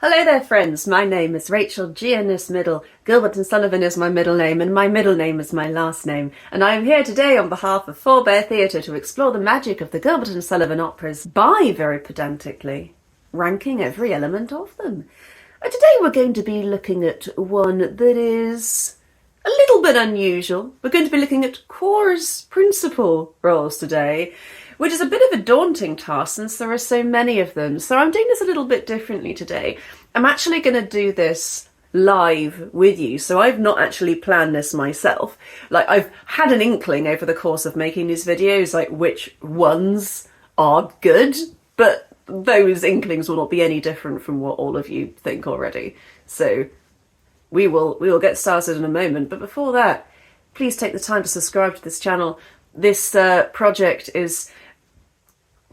Hello there friends, my name is Rachel Giannis Middle. Gilbert and Sullivan is my middle name and my middle name is my last name. And I am here today on behalf of Four Bear Theatre to explore the magic of the Gilbert and Sullivan operas by, very pedantically, ranking every element of them. And today we're going to be looking at one that is a little bit unusual. We're going to be looking at chorus principal roles today, which is a bit of a daunting task since there are so many of them. So I'm doing this a little bit differently today. I'm actually going to do this live with you. So I've not actually planned this myself. Like, I've had an inkling over the course of making these videos, like which ones are good, but those inklings will not be any different from what all of you think already. So we will get started in a moment. But before that, please take the time to subscribe to this channel. This project is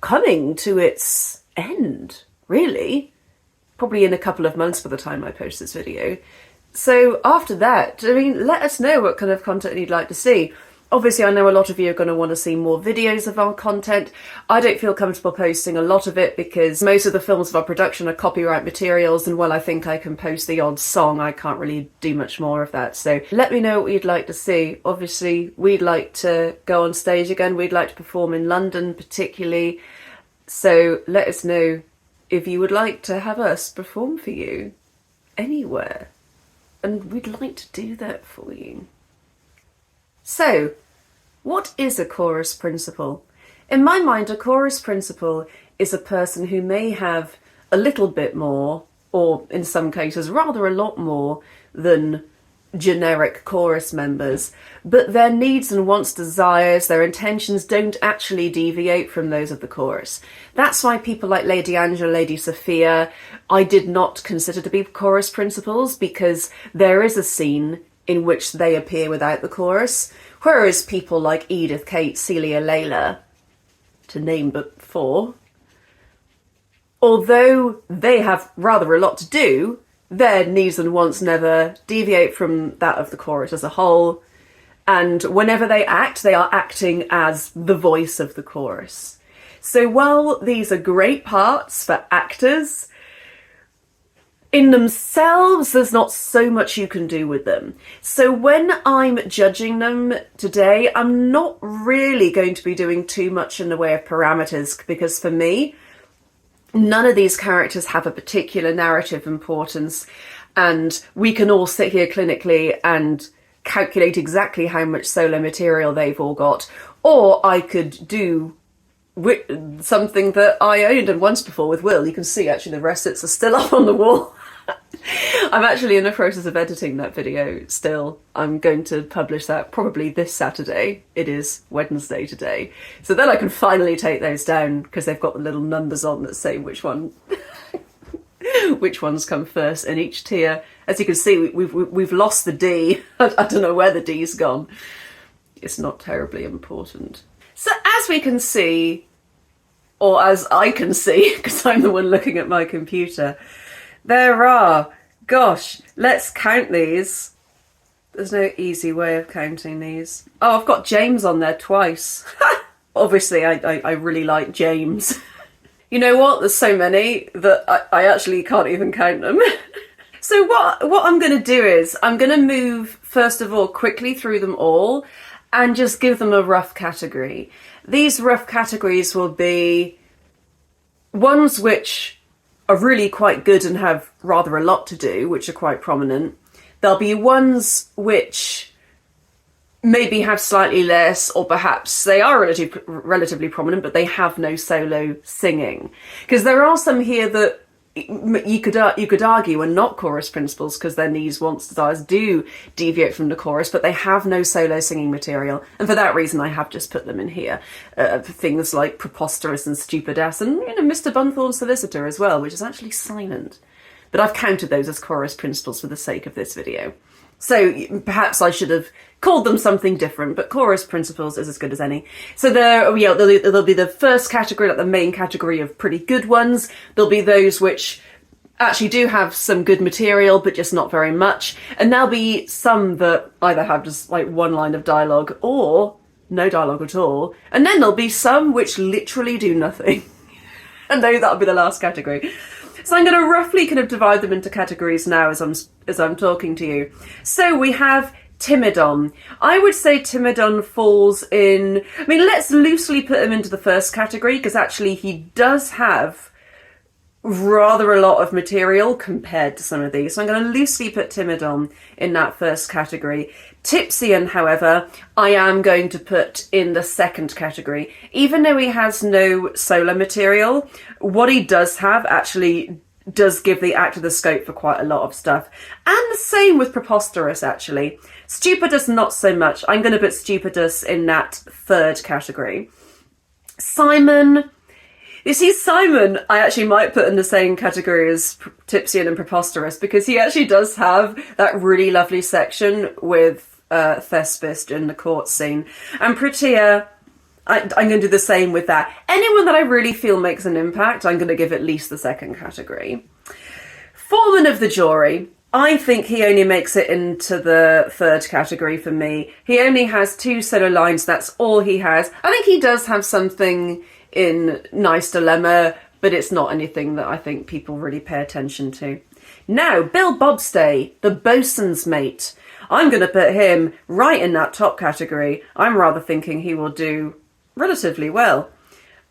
coming to its end, really. Probably in a couple of months by the time I post this video. So after that, I mean, let us know what kind of content you'd like to see. Obviously, I know a lot of you are going to want to see more videos of our content. I don't feel comfortable posting a lot of it because most of the films of our production are copyright materials, and while I think I can post the odd song, I can't really do much more of that. So let me know what you'd like to see. Obviously, we'd like to go on stage again. We'd like to perform in London particularly. So let us know if you would like to have us perform for you anywhere. And we'd like to do that for you. So, what is a chorus principal? In my mind, a chorus principal is a person who may have a little bit more, or in some cases rather a lot more, than generic chorus members, but their needs and wants, desires, their intentions don't actually deviate from those of the chorus. That's why people like Lady Angela, Lady Sophia, I did not consider to be chorus principals, because there is a scene in which they appear without the chorus, whereas people like Edith, Kate, Celia, Leila, to name but four, although they have rather a lot to do, their needs and wants never deviate from that of the chorus as a whole, and whenever they are acting as the voice of the chorus. So while these are great parts for actors, in themselves, there's not so much you can do with them. So when I'm judging them today, I'm not really going to be doing too much in the way of parameters, because for me, none of these characters have a particular narrative importance, and we can all sit here clinically and calculate exactly how much solo material they've all got. Or I could do something that I owned and once before with Will. You can see actually the recits are still up on the wall. I'm actually in the process of editing that video still. I'm going to publish that probably this Saturday. It is Wednesday today. So then I can finally take those down, because they've got the little numbers on that say which ones come first in each tier. As you can see, we've lost the D. I don't know where the D's gone. It's not terribly important. So as we can see, or as I can see, because I'm the one looking at my computer, there are, gosh, let's count these. There's no easy way of counting these. Oh, I've got James on there twice. Obviously, I really like James. You know what? There's so many that I actually can't even count them. So what I'm going to do is, I'm going to move, first of all, quickly through them all and just give them a rough category. These rough categories will be ones which are really quite good and have rather a lot to do, which are quite prominent. There'll be ones which maybe have slightly less, or perhaps they are relatively prominent, but they have no solo singing. Because there are some here that you could argue are not chorus principals, because their needs, wants, desires do deviate from the chorus, but they have no solo singing material, and for that reason I have just put them in here. Things like Preposterous and Stupid Ass, and Mr. Bunthorne's Solicitor as well, which is actually silent. But I've counted those as chorus principals for the sake of this video. So perhaps I should have called them something different, but chorus principals is as good as any. So there'll be the first category, like the main category of pretty good ones. There'll be those which actually do have some good material, but just not very much. And there'll be some that either have just like one line of dialogue or no dialogue at all. And then there'll be some which literally do nothing. And that'll be the last category. So I'm going to roughly kind of divide them into categories now as I'm talking to you. So we have Timidon. I would say Timidon falls in, I mean, let's loosely put him into the first category, because actually he does have rather a lot of material compared to some of these. So I'm going to loosely put Timidon in that first category. Tipsion, however, I am going to put in the second category. Even though he has no solo material, what he does have actually does give the actor the scope for quite a lot of stuff. And the same with Preposterous, actually. Stupidus, not so much. I'm going to put Stupidus in that third category. Simon... You see, Simon, I actually might put in the same category as Tipsion and Preposterous, because he actually does have that really lovely section with Thespis in the court scene. And Prettier, I'm going to do the same with that. Anyone that I really feel makes an impact, I'm going to give at least the second category. Foreman of the jury, I think he only makes it into the third category for me. He only has 2 solo lines, that's all he has. I think he does have something in Nice Dilemma, but it's not anything that I think people really pay attention to. Now, Bill Bobstay, the boatswain's mate. I'm going to put him right in that top category. I'm rather thinking he will do relatively well.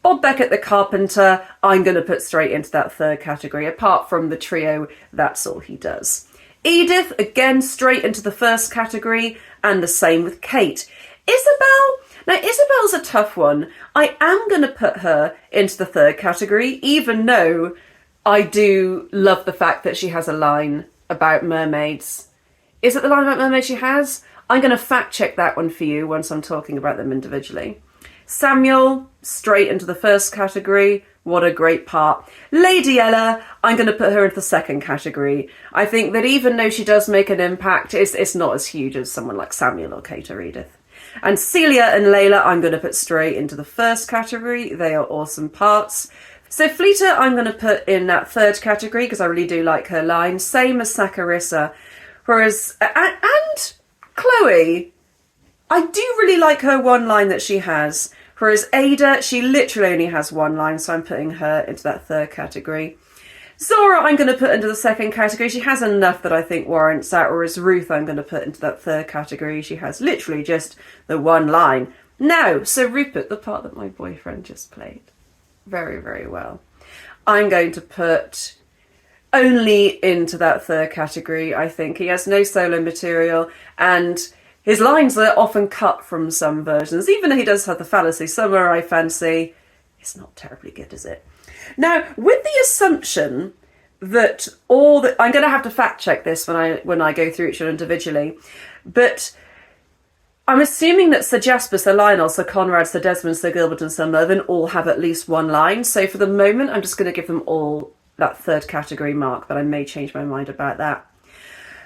Bob Becket, the carpenter, I'm going to put straight into that third category. Apart from the trio, that's all he does. Edith, again, straight into the first category, and the same with Kate. Isabel... Now, Isabel's a tough one. I am going to put her into the third category, even though I do love the fact that she has a line about mermaids. Is it the line about mermaids she has? I'm going to fact check that one for you once I'm talking about them individually. Samuel, straight into the first category. What a great part. Lady Ella, I'm going to put her into the second category. I think that even though she does make an impact, it's not as huge as someone like Samuel or Kate or Edith. And Celia and Leila, I'm going to put straight into the first category. They are awesome parts. So Fleeta, I'm going to put in that third category because I really do like her line. Same as Saccharissa. Whereas, and Chloe, I do really like her one line that she has. Whereas Ada, she literally only has one line, so I'm putting her into that third category. Zorah, I'm going to put into the second category. She has enough that I think warrants that. Whereas Ruth, I'm going to put into that third category. She has literally just the one line. Now, Sir Rupert, the part that my boyfriend just played very, very well, I'm going to put only into that third category, I think. He has no solo material, and his lines are often cut from some versions. Even though he does have the fallacy, somewhere I fancy, it's not terribly good, is it? Now, with the assumption that I'm going to have to fact check this when I go through each one individually, but I'm assuming that Sir Jasper, Sir Lionel, Sir Conrad, Sir Desmond, Sir Gilbert and Sir Mervyn all have at least one line. So for the moment, I'm just going to give them all that third category mark, but I may change my mind about that.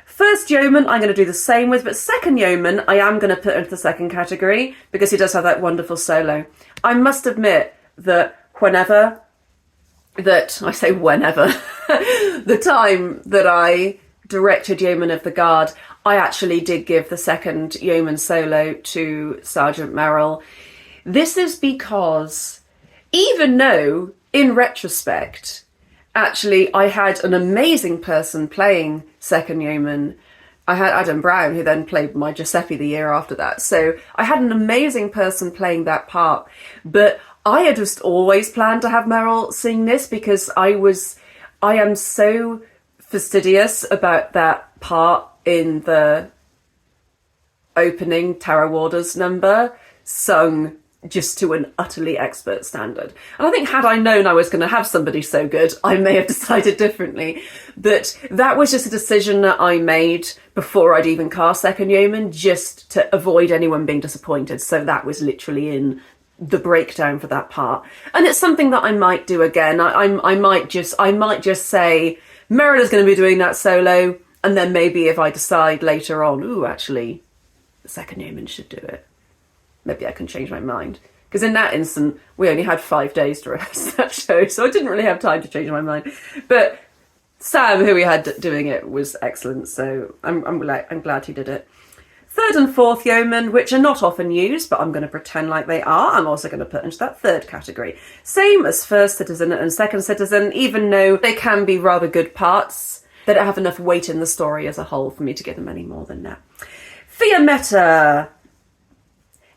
First Yeoman, I'm going to do the same with, but Second Yeoman, I am going to put into the second category because he does have that wonderful solo. I must admit that the time that I directed Yeoman of the Guard, I actually did give the Second Yeoman solo to Sergeant Merrill. This is because, even though, in retrospect, actually I had an amazing person playing Second Yeoman. I had Adam Brown, who then played my Giuseppe the year after that. So I had an amazing person playing that part, but I had just always planned to have Merrill sing this because I am so fastidious about that part in the opening Tarot Warders number, sung just to an utterly expert standard. And I think had I known I was going to have somebody so good, I may have decided differently. But that was just a decision that I made before I'd even cast Second Yeoman, just to avoid anyone being disappointed. So that was literally in the breakdown for that part. And it's something that I might do again. I might just say, Merrill is going to be doing that solo, and then maybe if I decide later on, ooh, actually, the Second Yeoman should do it, maybe I can change my mind. Because in that instant, we only had 5 days to rehearse that show, so I didn't really have time to change my mind. But Sam, who we had doing it, was excellent, so I'm glad he did it. Third and fourth yeoman, which are not often used, but I'm going to pretend like they are. I'm also going to put into that third category. Same as first citizen and second citizen, even though they can be rather good parts, they don't have enough weight in the story as a whole for me to give them any more than that. Fiametta.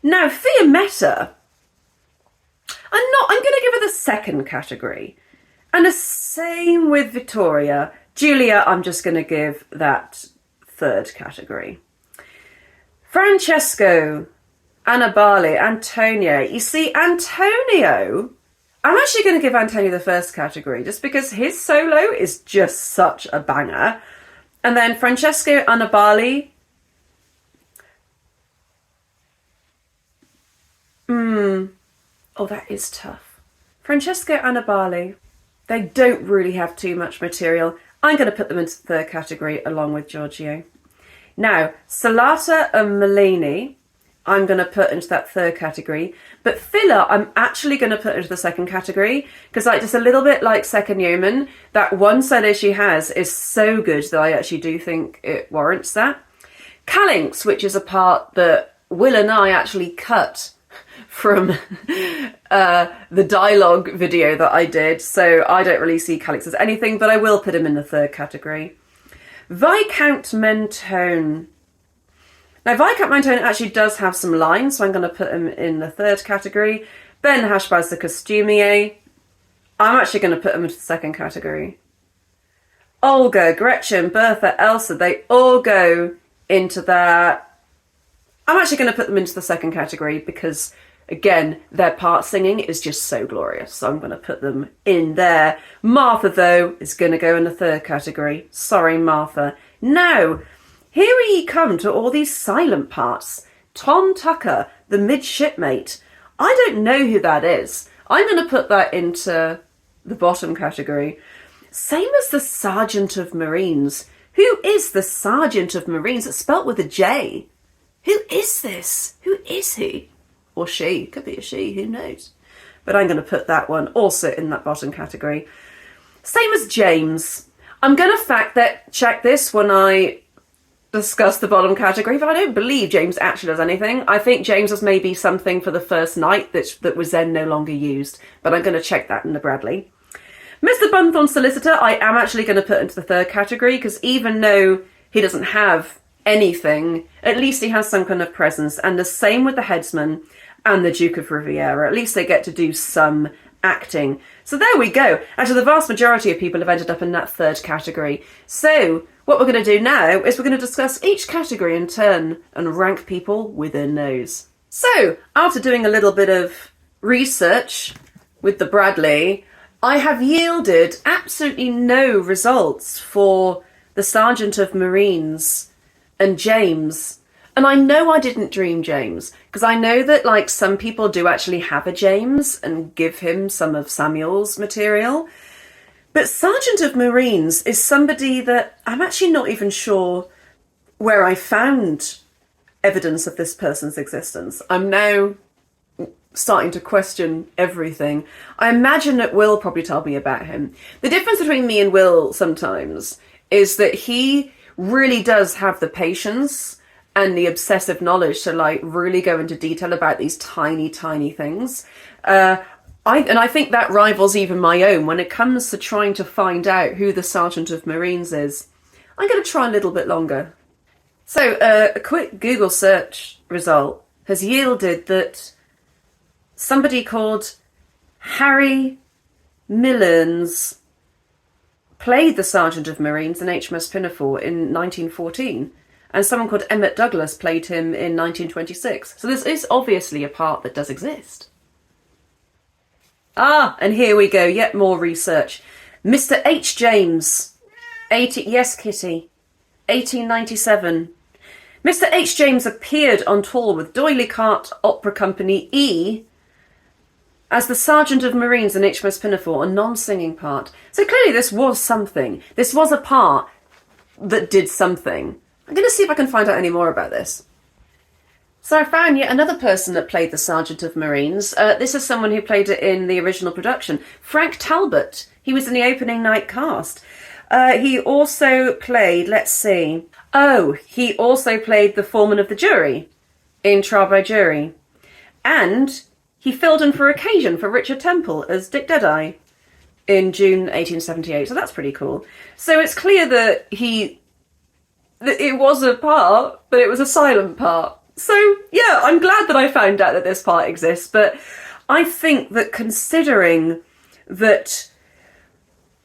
Now, Fiametta, I'm going to give her the second category. And the same with Vittoria. Julia, I'm just going to give that third category. Francesco, Annibale, Antonio. You see, Antonio, I'm actually going to give Antonio the first category just because his solo is just such a banger. And then Francesco, Annibale. Oh, that is tough. Francesco, Annibale. They don't really have too much material. I'm going to put them into the third category along with Giorgio. Now, Salata and Melini, I'm going to put into that third category. But Phylla, I'm actually going to put into the second category because, like, just a little bit like Second Yeoman, that one solo she has is so good that I actually do think it warrants that. Calyx, which is a part that Will and I actually cut from the dialogue video that I did, so I don't really see Calyx as anything, but I will put him in the third category. Viscount Mentone. Now, Viscount Mentone actually does have some lines, so I'm going to put him in the third category. Ben Hashbaz, the costumier. I'm actually going to put him into the second category. Olga, Gretchen, Bertha, Elsa, they all go into that. I'm actually going to put them into the second category because, again, their part singing is just so glorious. So I'm going to put them in there. Martha, though, is going to go in the third category. Sorry, Martha. Now, here we come to all these silent parts. Tom Tucker, the midshipmate. I don't know who that is. I'm going to put that into the bottom category. Same as the Serjeant of Marines. Who is the Serjeant of Marines? It's spelt with a J. Who is this? Who is he? Or she. Could be a she, who knows? But I'm going to put that one also in that bottom category. Same as James. I'm going to fact check this when I discuss the bottom category, but I don't believe James actually does anything. I think James was maybe something for the first night that was then no longer used, but I'm going to check that in the Bradley. Mr. Bunthorne Solicitor, I am actually going to put into the third category, because even though he doesn't have anything, at least he has some kind of presence, and the same with the headsman and the Duke of Riviera. At least they get to do some acting. So there we go. Actually, the vast majority of people have ended up in that third category. So what we're going to do now is we're going to discuss each category in turn and rank people within those. So after doing a little bit of research with the Bradley, I have yielded absolutely no results for the Sergeant of Marines and James. And I know I didn't dream James, because I know that, like, some people do actually have a James and give him some of Samuel's material. But Sergeant of Marines is somebody that I'm actually not even sure where I found evidence of this person's existence. I'm now starting to question everything. I imagine that Will probably tell me about him. The difference between me and Will sometimes is that he really does have the patience and the obsessive knowledge to, like, really go into detail about these tiny, tiny things. I think that rivals even my own when it comes to trying to find out who the Sergeant of Marines is. I'm going to try a little bit longer. So a quick Google search result has yielded that somebody called Harry Millens played the Sergeant of Marines in HMS Pinafore in 1914. And someone called Emmett Douglas played him in 1926. So this is obviously a part that does exist. Ah, and here we go, yet more research. Mr. H. James. Yes, Kitty. 1897. Mr. H. James appeared on tour with D'Oyly Carte Opera Company E as the Sergeant of Marines in HMS Pinafore, a non-singing part. So clearly this was something. This was a part that did something. I'm going to see if I can find out any more about this. So I found yet another person that played the Sergeant of Marines. This is someone who played it in the original production. Frank Talbot. He was in the opening night cast. He also played, let's see. Oh, he also played the foreman of the jury in Trial by Jury. And he filled in for occasion for Richard Temple as Dick Deadeye in June 1878. So that's pretty cool. So it's clear that it was a part, but it was a silent part. So yeah, I'm glad that I found out that this part exists. But I think that considering that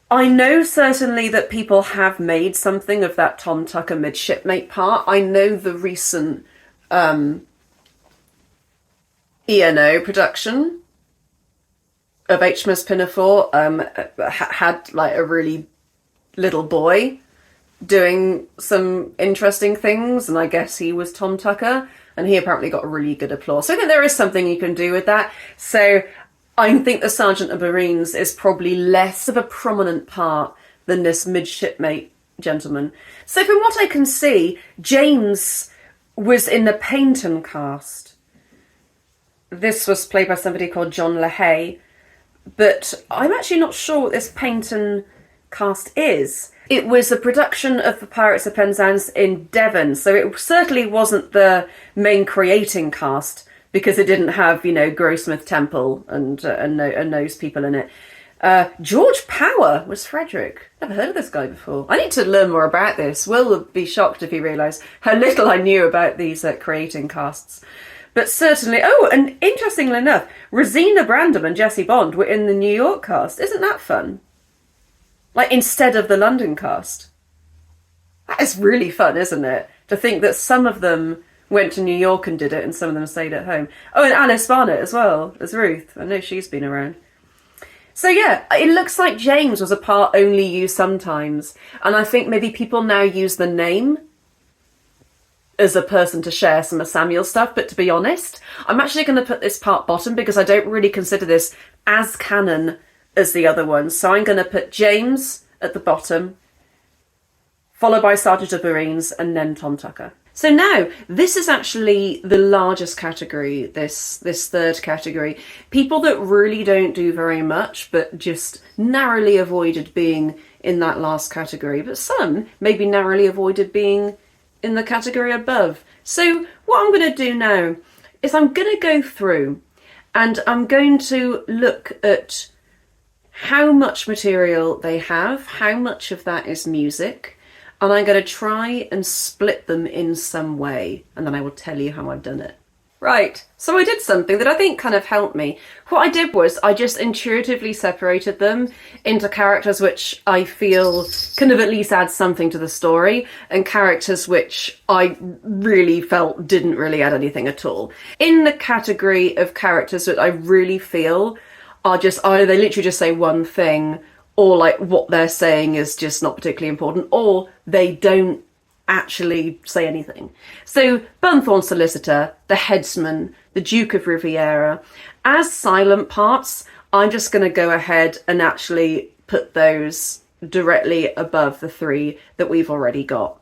I know certainly that people have made something of that Tom Tucker midshipmate part. I know the recent E&O production of HMS Pinafore had like a really little boy doing some interesting things, and I guess he was Tom Tucker, and he apparently got a really good applause. So I think there is something you can do with that. So I think the Serjeant of Marines is probably less of a prominent part than this midshipmate gentleman. So from what I can see, James was in the Paignton cast. This was played by somebody called John LaHaye, but I'm actually not sure what this Paignton cast is. It was a production of the Pirates of Penzance in Devon, so it certainly wasn't the main creating cast, because it didn't have, you know, Grossmith Temple and those people in it. George Power was Frederick. Never heard of this guy before. I need to learn more about this. Will would be shocked if he realised how little I knew about these creating casts. But certainly, and interestingly enough, Rosina Brandom and Jessie Bond were in the New York cast. Isn't that fun? Like, instead of the London cast. That is really fun, isn't it? To think that some of them went to New York and did it, and some of them stayed at home. Oh, and Alice Barnett as well, as Ruth. I know she's been around. So yeah, it looks like James was a part only used sometimes. And I think maybe people now use the name as a person to share some of Samuel's stuff. But to be honest, I'm actually going to put this part bottom because I don't really consider this as canon as the other ones. So I'm going to put James at the bottom, followed by Sergeant of Marines, and then Tom Tucker. So now, this is actually the largest category, this third category. People that really don't do very much, but just narrowly avoided being in that last category. But some maybe narrowly avoided being in the category above. So what I'm going to do now is I'm going to go through and I'm going to look at how much material they have, how much of that is music, and I'm going to try and split them in some way, and then I will tell you how I've done it. Right, so I did something that I think kind of helped me. What I did was I just intuitively separated them into characters which I feel kind of at least add something to the story, and characters which I really felt didn't really add anything at all. In the category of characters that I really feel are just either they literally just say one thing, or like what they're saying is just not particularly important, or they don't actually say anything. So Bunthorne Solicitor, the Headsman, the Duke of Riviera, as silent parts, I'm just going to go ahead and actually put those directly above the three that we've already got.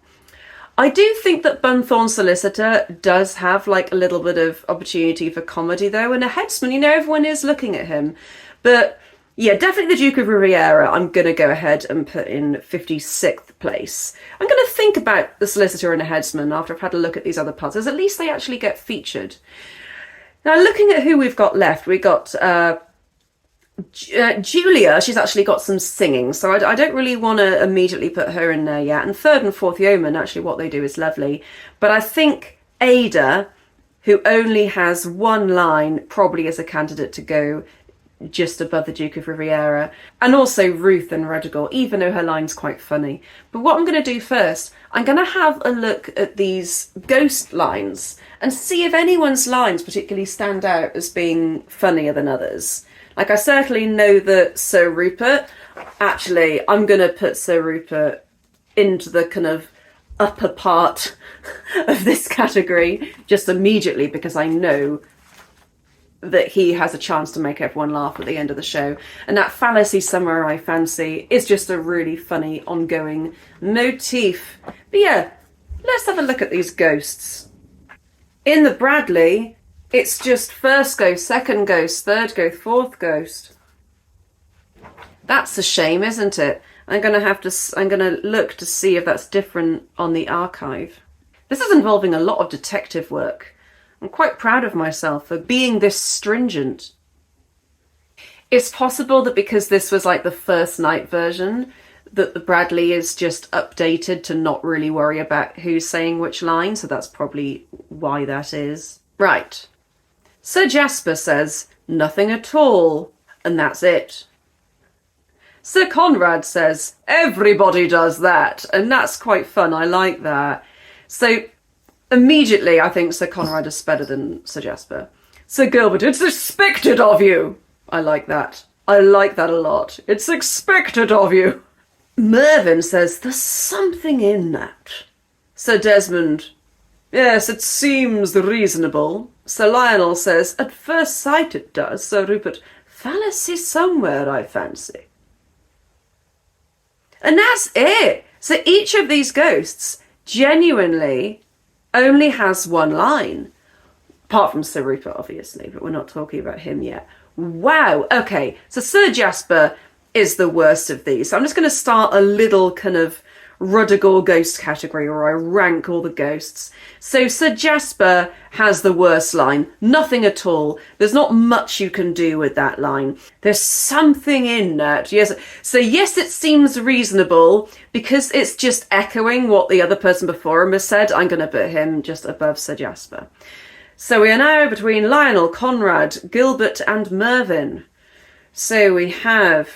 I do think that Bunthorne Solicitor does have like a little bit of opportunity for comedy though, and a Headsman, you know, everyone is looking at him. But yeah, definitely the Duke of Riviera, I'm going to go ahead and put in 56th place. I'm going to think about the Solicitor and the Headsman after I've had a look at these other parts, as at least they actually get featured. Now, looking at who we've got left, we got Julia. She's actually got some singing, so I don't really want to immediately put her in there yet. And Third and Fourth Yeoman, actually what they do is lovely. But I think Ada, who only has one line, probably is a candidate to go just above the Duke of Riviera, and also Ruth and Redigal, even though her line's quite funny. But what I'm going to do first, I'm going to have a look at these ghost lines and see if anyone's lines particularly stand out as being funnier than others. Like, I certainly know that Sir Rupert, actually, I'm going to put Sir Rupert into the kind of upper part of this category just immediately, because I know that he has a chance to make everyone laugh at the end of the show. And that fallacy somewhere I fancy is just a really funny ongoing motif. But yeah, let's have a look at these ghosts. In the Bradley, it's just first ghost, second ghost, third ghost, fourth ghost. That's a shame, isn't it? I'm going to look to see if that's different on the archive. This is involving a lot of detective work. I'm quite proud of myself for being this stringent. It's possible that because this was like the first night version, that the Bradley is just updated to not really worry about who's saying which line, so that's probably why that is. Right. Sir Jasper says, "Nothing at all," and that's it. Sir Conrad says, "Everybody does that," and that's quite fun, I like that. So immediately I think Sir Conrad is better than Sir Jasper. Sir Gilbert, "It's expected of you." I like that. I like that a lot. "It's expected of you." Mervyn says, "There's something in that." Sir Desmond, "Yes, it seems reasonable." Sir Lionel says, "At first sight it does." Sir Rupert, "Fallacy somewhere, I fancy." And that's it. So each of these ghosts genuinely only has one line. Apart from Sir Rupert, obviously, but we're not talking about him yet. Wow, okay, so Sir Jasper is the worst of these. So I'm just going to start a little kind of Ruddigore ghost category where I rank all the ghosts. So Sir Jasper has the worst line. Nothing at all. There's not much you can do with that line. There's something in that. Yes. So yes, it seems reasonable because it's just echoing what the other person before him has said. I'm going to put him just above Sir Jasper. So we are now between Lionel, Conrad, Gilbert and Mervyn. So we have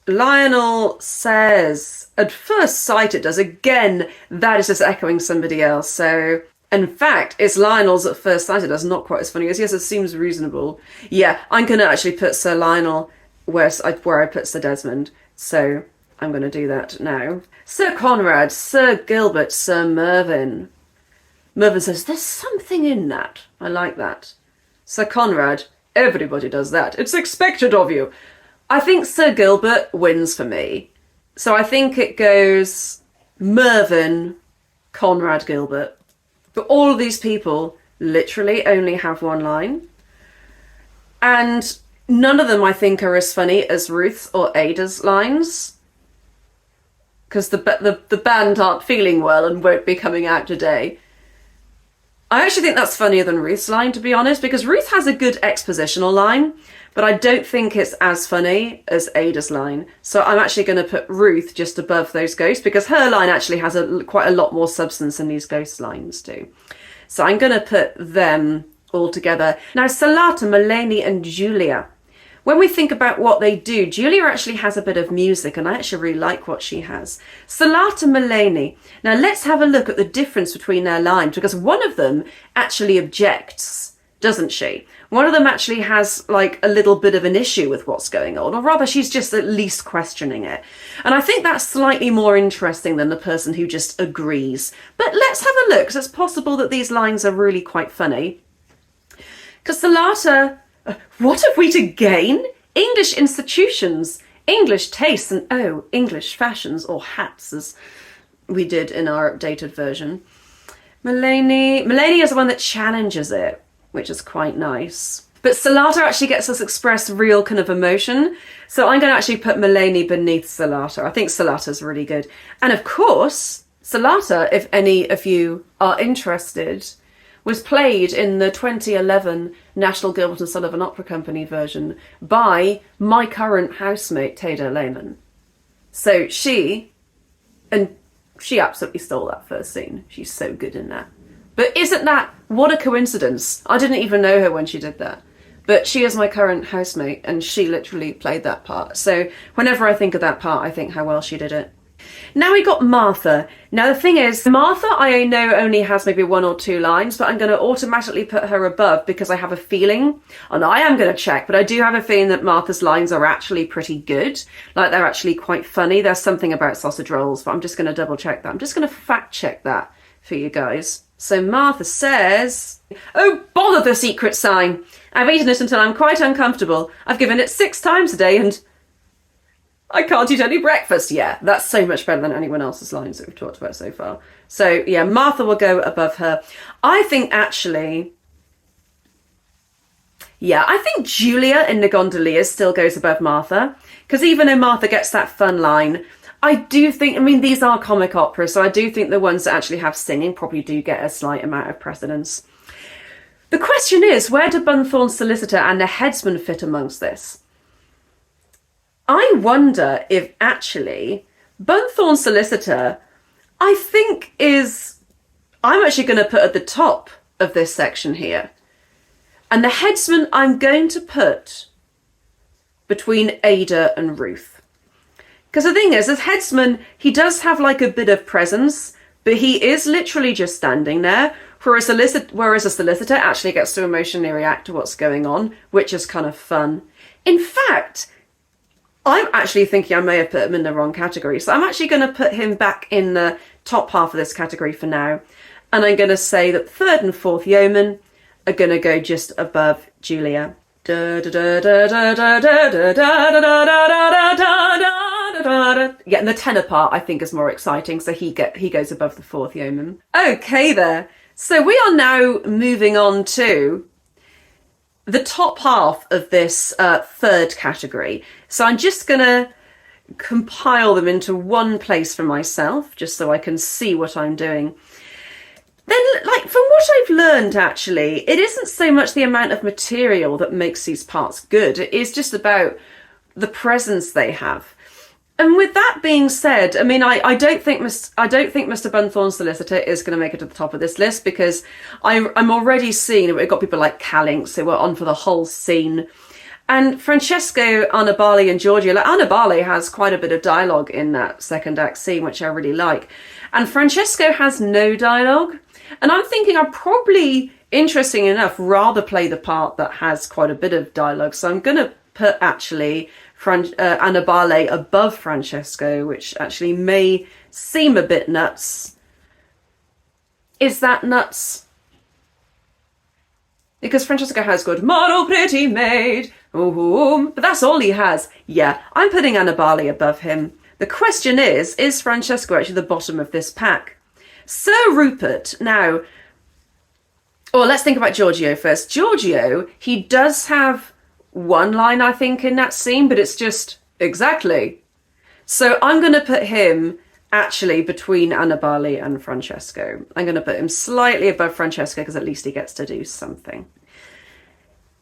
Lionel says, "At first sight it does." Again, that is just echoing somebody else. So, in fact, it's Lionel's "at first sight it does," not quite as funny as, "Yes, it seems reasonable." Yeah, I'm going to actually put Sir Lionel where I put Sir Desmond. So, I'm going to do that now. Sir Conrad, Sir Gilbert, Sir Mervyn. Mervyn says, "There's something in that." I like that. Sir Conrad, "Everybody does that. It's expected of you." I think Sir Gilbert wins for me. So I think it goes Mervyn, Conrad, Gilbert. But all of these people literally only have one line. And none of them, I think, are as funny as Ruth's or Ada's lines. Because the band aren't feeling well and won't be coming out today. I actually think that's funnier than Ruth's line, to be honest, because Ruth has a good expositional line, but I don't think it's as funny as Ada's line. So I'm actually going to put Ruth just above those ghosts because her line actually has quite a lot more substance than these ghost lines do. So I'm going to put them all together. Now, Salata, Mulaney and Julia. When we think about what they do, Julia actually has a bit of music and I actually really like what she has. Salata, Mulaney. Now let's have a look at the difference between their lines because one of them actually objects, doesn't she? One of them actually has like a little bit of an issue with what's going on, or rather she's just at least questioning it. And I think that's slightly more interesting than the person who just agrees. But let's have a look because it's possible that these lines are really quite funny. Because Salata, "What have we to gain? English institutions, English tastes and English fashions," or hats as we did in our updated version. Mulaney is the one that challenges it, which is quite nice. But Salata actually gets us express real kind of emotion. So I'm going to actually put Mulaney beneath Salata. I think Salata's really good. And of course, Salata, if any of you are interested, was played in the 2011 National Gilbert and Sullivan Opera Company version by my current housemate, Taylor Lehman. So she absolutely stole that first scene. She's so good in that. But isn't that, what a coincidence. I didn't even know her when she did that. But she is my current housemate and she literally played that part. So whenever I think of that part, I think how well she did it. Now we got Martha. Now the thing is, Martha I know only has maybe one or two lines, but I'm going to automatically put her above because I have a feeling, and I am going to check, but I do have a feeling that Martha's lines are actually pretty good. Like they're actually quite funny. There's something about sausage rolls, but I'm just going to double check that. I'm just going to fact check that for you guys. So Martha says, "Oh, bother the secret sign. I've eaten it until I'm quite uncomfortable. I've given it 6 times a day and I can't eat any breakfast." Yeah, that's so much better than anyone else's lines that we've talked about so far. So yeah, Martha will go above her. I think actually, yeah, I think Julia in the Gondoliers still goes above Martha Because even though Martha gets that fun line, I do think, I mean, these are comic operas, so I do think the ones that actually have singing probably do get a slight amount of precedence. The question is, where do Bunthorne's solicitor and the headsman fit amongst this? I wonder if actually Bunthorne's solicitor, I think I'm actually going to put at the top of this section here. And the headsman I'm going to put between Ada and Ruth. Because the thing is, as headsman, he does have like a bit of presence, but he is literally just standing there, whereas a solicitor actually gets to emotionally react to what's going on, which is kind of fun. In fact, I'm actually thinking I may have put him in the wrong category, so I'm actually going to put him back in the top half of this category for now, and I'm going to say that third and fourth yeoman are going to go just above Julia. Yeah, and the tenor part I think is more exciting, so he goes above the fourth yeoman. Okay there, so we are now moving on to the top half of this third category. So I'm just gonna compile them into one place for myself, just so I can see what I'm doing. Then, like, from what I've learned, actually, it isn't so much the amount of material that makes these parts good. It is just about the presence they have. And with that being said, I mean, I don't think Mr. Bunthorne's solicitor is going to make it to the top of this list, because I'm already seeing we've got people like Calinx who were on for the whole scene, and Francesco, Annibale, and Giorgio. Like, Annibale has quite a bit of dialogue in that second act scene, which I really like, and Francesco has no dialogue. And I'm thinking I'd probably, interesting enough, rather play the part that has quite a bit of dialogue. So I'm going to put actually Annibale above Francesco, which actually may seem a bit nuts. Is that nuts? Because Francesco has good model pretty maid, but that's all he has. Yeah, I'm putting Annibale above him. The question is Francesco actually the bottom of this pack? Sir Rupert, now, let's think about Giorgio first. Giorgio, he does have one line, I think, in that scene, but it's just, exactly. So I'm going to put him actually between Annibale and Francesco. I'm going to put him slightly above Francesco, because at least he gets to do something.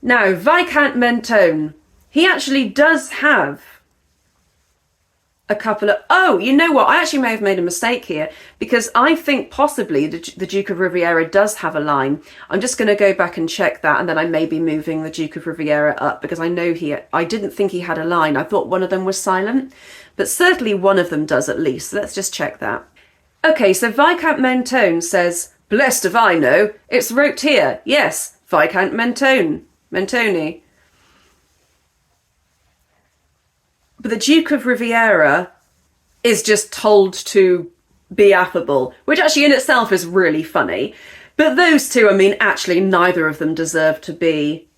Now, Viscount Mentone, he actually does have a couple of... Oh, you know what? I actually may have made a mistake here, because I think possibly the Duke of Riviera does have a line. I'm just going to go back and check that, and then I may be moving the Duke of Riviera up, because I know I didn't think he had a line. I thought one of them was silent, but certainly one of them does at least. So let's just check that. Okay, so Viscount Mentone says, "Blessed if I know. It's wrote here. Yes, Viscount Mentone. Mentone." But the Duke of Riviera is just told to be affable, which actually in itself is really funny. But those two, I mean, actually neither of them deserve to be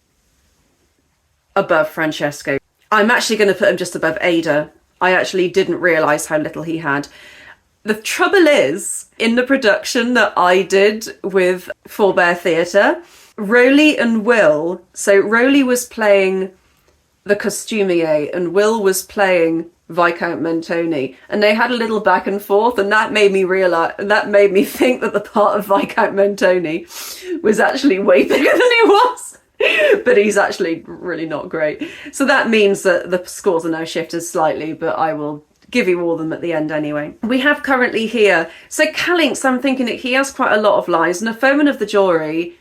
above Francesco. I'm actually going to put him just above Ada. I actually didn't realise how little he had. The trouble is, in the production that I did with Forbear Theatre, Rowley and Will, so Rowley was playing the costumier and Will was playing Viscount Mentone, and they had a little back and forth, and that made me think that the part of Viscount Mentone was actually way bigger than he was. But he's actually really not great. So that means that the scores are now shifted slightly, but I will give you all of them at the end anyway. We have currently here, so Calinx, I'm thinking that he has quite a lot of lines, and the Foreman of the Jury,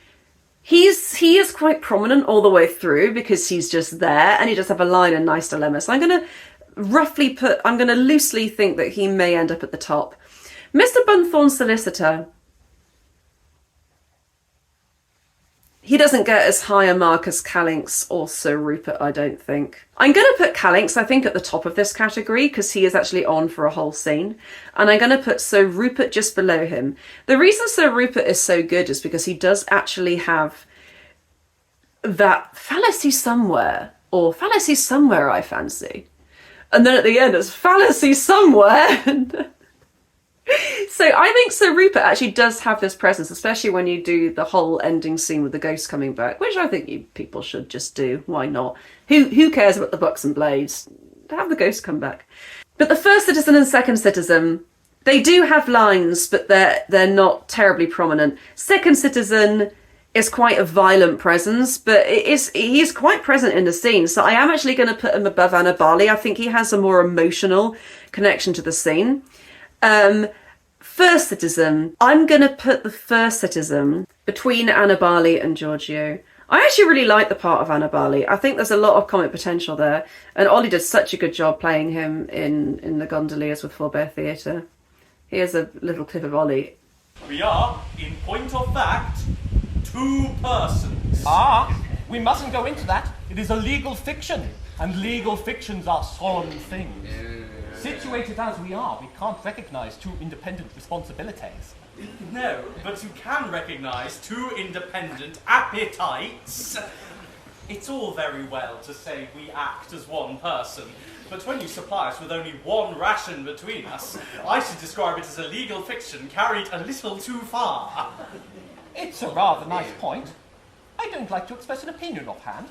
he is quite prominent all the way through, because he's just there and he does have a line and nice dilemma. So I'm going to loosely think that he may end up at the top. Mr. Bunthorne's solicitor, he doesn't get as high a mark as Calinx or Sir Rupert, I don't think. I'm going to put Calinx, I think, at the top of this category, because he is actually on for a whole scene. And I'm going to put Sir Rupert just below him. The reason Sir Rupert is so good is because he does actually have that fallacy somewhere, I fancy. And then at the end, it's fallacy somewhere. So I think Sir Rupert actually does have this presence, especially when you do the whole ending scene with the ghost coming back, which I think you people should just do. Why not? Who cares about the bucks and blades? have the ghost come back. But the first citizen and second citizen, they do have lines, but they're not terribly prominent. Second citizen is quite a violent presence, but he's quite present in the scene. So I am actually going to put him above Annibale. I think he has a more emotional connection to the scene. First citizen, I'm going to put the first citizen between Annibale and Giorgio. I actually really like the part of Annibale. I think there's a lot of comic potential there. And Ollie does such a good job playing him in the Gondoliers with Forbear Theatre. Here's a little clip of Ollie. We are, in point of fact, 2 persons. Ah, we mustn't go into that. It is a legal fiction, and legal fictions are solemn things. Situated as we are, we can't recognise 2 independent responsibilities. No, but you can recognise 2 independent appetites. It's all very well to say we act as one person, but when you supply us with only 1 ration between us, I should describe it as a legal fiction carried a little too far. It's a rather nice point. I don't like to express an opinion offhand.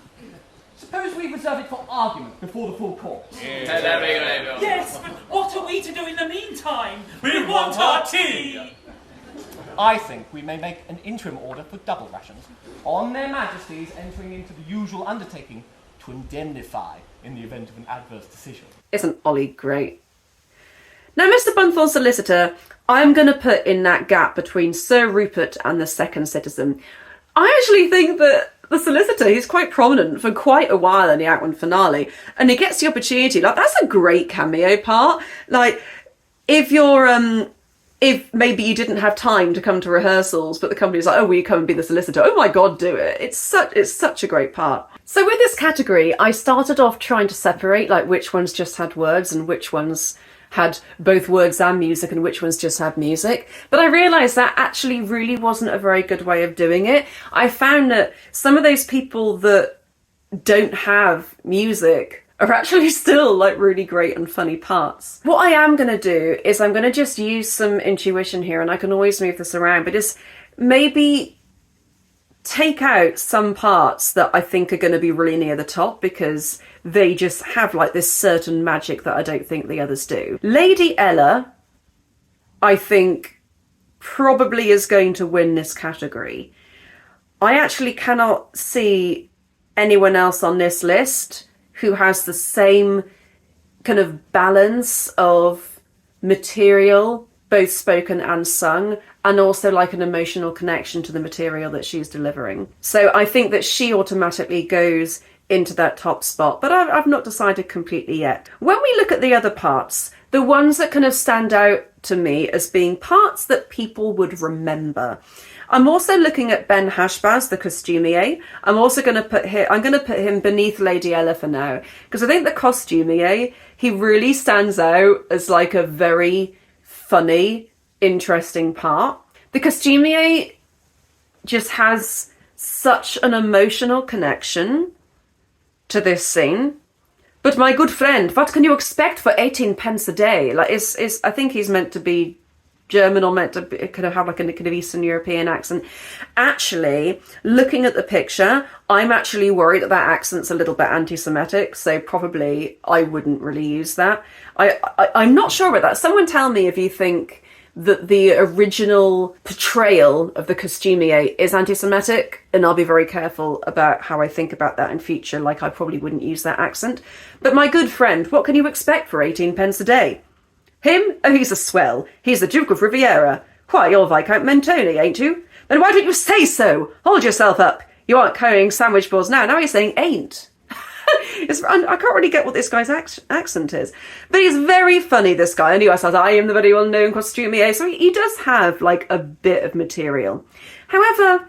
Suppose we reserve it for argument before the full court. Yes, but what are we to do in the meantime? We want our tea! I think we may make an interim order for double rations, on their majesties entering into the usual undertaking to indemnify in the event of an adverse decision. Isn't Ollie great? Now, Mr. Bunthorne's solicitor, I'm going to put in that gap between Sir Rupert and the second citizen. I actually think that the solicitor, he's quite prominent for quite a while in the Act 1 finale, and he gets the opportunity. Like, that's a great cameo part. Like, if you're, if maybe you didn't have time to come to rehearsals, but the company's like, oh, will you come and be the solicitor? Oh my God, do it. It's such a great part. So with this category, I started off trying to separate, like, which ones just had words and which ones had both words and music and which ones just had music. But I realised that actually really wasn't a very good way of doing it. I found that some of those people that don't have music are actually still like really great and funny parts. What I am going to do is I'm going to just use some intuition here, and I can always move this around, but just maybe take out some parts that I think are going to be really near the top because they just have like this certain magic that I don't think the others do. Lady Ella, I think, probably is going to win this category. I actually cannot see anyone else on this list who has the same kind of balance of material, both spoken and sung, and also like an emotional connection to the material that she's delivering. So I think that she automatically goes into that top spot, but I've not decided completely yet. When we look at the other parts, the ones that kind of stand out to me as being parts that people would remember. I'm also looking at Ben Hashbaz, the costumier. I'm going to put him beneath Lady Ella for now, because I think the costumier, he really stands out as like a very funny, interesting part. The costumier just has such an emotional connection to this scene. But my good friend, what can you expect for 18 pence a day? Like, I think he's meant to be German or meant to be, kind of have like a kind of Eastern European accent. Actually, looking at the picture, I'm actually worried that that accent's a little bit anti-Semitic, so probably I wouldn't really use that. I'm not sure about that. Someone tell me if you think that the original portrayal of the costumier is anti-Semitic, and I'll be very careful about how I think about that in future, like I probably wouldn't use that accent. But my good friend, what can you expect for 18 pence a day? Him? Oh, he's a swell. He's the Duke of Riviera. Why, you're Viscount Mentone, ain't you? Then why don't you say so? Hold yourself up. You aren't carrying sandwich boards now. Now you're saying ain't. I can't really get what this guy's accent is. But he's very funny, this guy. And he always says, I am the very well-known costumier. So he does have, like, a bit of material. However,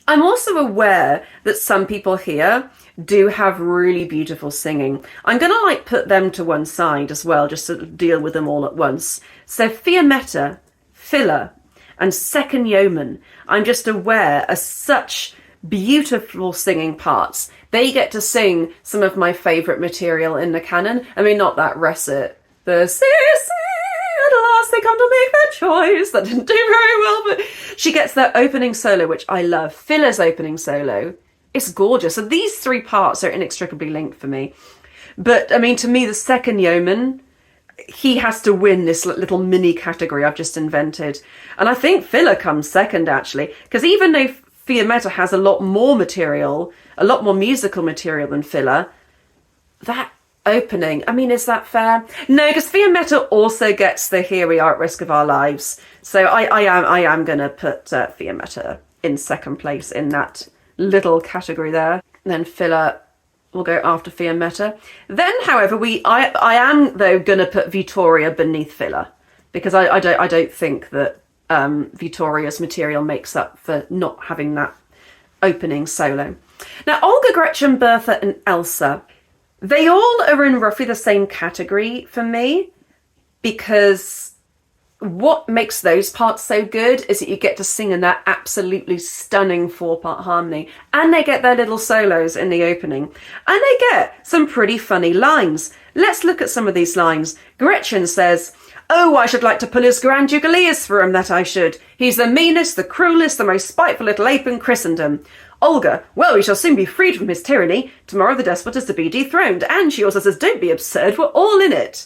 I'm also aware that some people here do have really beautiful singing. I'm going to, like, put them to one side as well, just to deal with them all at once. So Fiametta, Phylla, and Second Yeoman, I'm just aware are such beautiful singing parts. They get to sing some of my favourite material in the canon. I mean, not that recit. The see, at last they come to make their choice. That didn't do very well, but she gets that opening solo, which I love. Phylla's opening solo. It's gorgeous. So these three parts are inextricably linked for me. But, I mean, to me, the second yeoman, he has to win this little mini category I've just invented. And I think Phylla comes second, actually, because even though Fiametta has a lot more material, a lot more musical material than Phylla, that opening, I mean, is that fair? No, because Fiametta also gets the "here we are at risk of our lives." So I am going to put Fiametta in second place in that little category there. Then Phylla will go after Fiametta. Then, however, I am though going to put Vittoria beneath Phylla, because I don't think that Vittoria's material makes up for not having that opening solo. Now, Olga, Gretchen, Bertha and Elsa, they all are in roughly the same category for me, because what makes those parts so good is that you get to sing in that absolutely stunning 4-part harmony, and they get their little solos in the opening, and they get some pretty funny lines. Let's look at some of these lines. Gretchen says, "Oh, I should like to pull his Grand Ducal ears for him, that I should. He's the meanest, the cruelest, the most spiteful little ape in Christendom." Olga, "Well, we shall soon be freed from his tyranny. Tomorrow the despot is to be dethroned." And she also says, "Don't be absurd, we're all in it."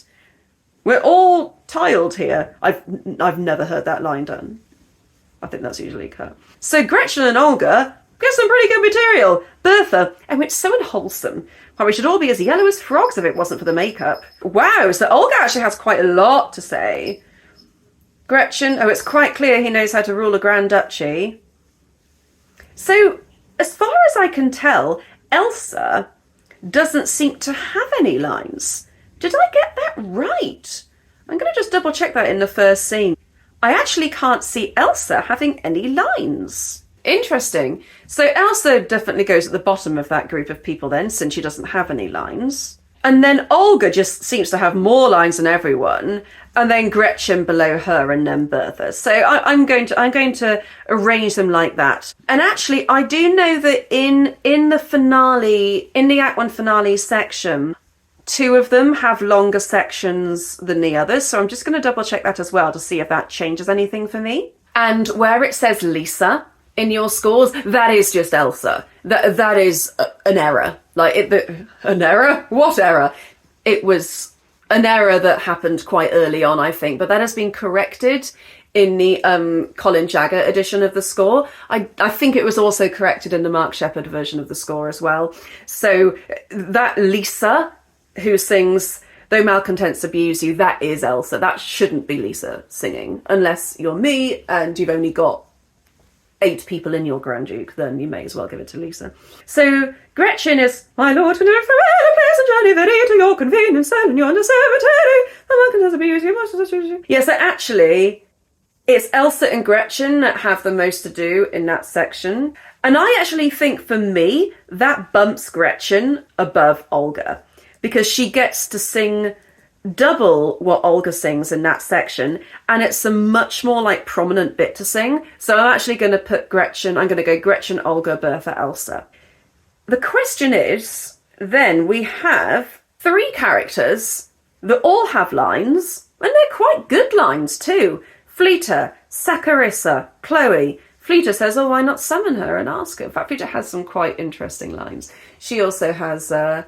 We're all tiled here. I've never heard that line done. I think that's usually cut. So Gretchen and Olga get some pretty good material. Bertha, "Oh, it's so unwholesome. Why, we should all be as yellow as frogs if it wasn't for the makeup." Wow, so Olga actually has quite a lot to say. Gretchen, "Oh, it's quite clear he knows how to rule a Grand Duchy." So, as far as I can tell, Elsa doesn't seem to have any lines. Did I get that right? I'm going to just double check that in the first scene. I actually can't see Elsa having any lines. Interesting. So Elsa definitely goes at the bottom of that group of people then, since she doesn't have any lines. And then Olga just seems to have more lines than everyone, and then Gretchen below her, and then Bertha. So I'm going to arrange them like that. And actually, I do know that in the finale, in the Act 1 finale section, 2 of them have longer sections than the others. So I'm just going to double check that as well to see if that changes anything for me. And where it says Lisa in your scores, that is just Elsa. That is an error. An error? What error? It was an error that happened quite early on, I think, but that has been corrected in the Colin Jagger edition of the score. I think it was also corrected in the Mark Sheppard version of the score as well. So that Lisa who sings "Though Malcontents Abuse You," that is Elsa. That shouldn't be Lisa singing, unless you're me and you've only got 8 people in your Grand Duke, then you may as well give it to Lisa. So Gretchen is, "My lord, can you farewell a pleasant journey very to your convenience, and in yonder cemetery, the Malcontents Abuse You." Yeah, so actually, it's Elsa and Gretchen that have the most to do in that section. And I actually think, for me, that bumps Gretchen above Olga, because she gets to sing double what Olga sings in that section, and it's a much more prominent bit to sing. So I'm actually going to put Gretchen, I'm going to go Gretchen, Olga, Bertha, Elsa. The question is, then we have 3 characters that all have lines, and they're quite good lines too. Fleeta, Saccharissa, Chloe. Fleeta says, "Oh, why not summon her and ask her?" In fact, Fleeta has some quite interesting lines. She also has, and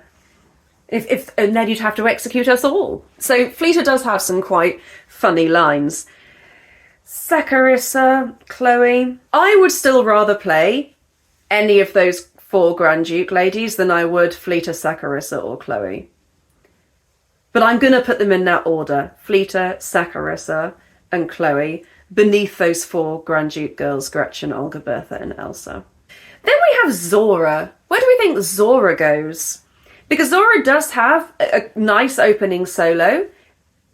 then you'd have to execute us all. So Fleeta does have some quite funny lines. Saccharissa, Chloe. I would still rather play any of those 4 Grand Duke ladies than I would Fleeta, Saccharissa or Chloe. But I'm going to put them in that order. Fleeta, Saccharissa and Chloe beneath those 4 Grand Duke girls, Gretchen, Olga, Bertha and Elsa. Then we have Zorah. Where do we think Zorah goes? Because Zorah does have a nice opening solo.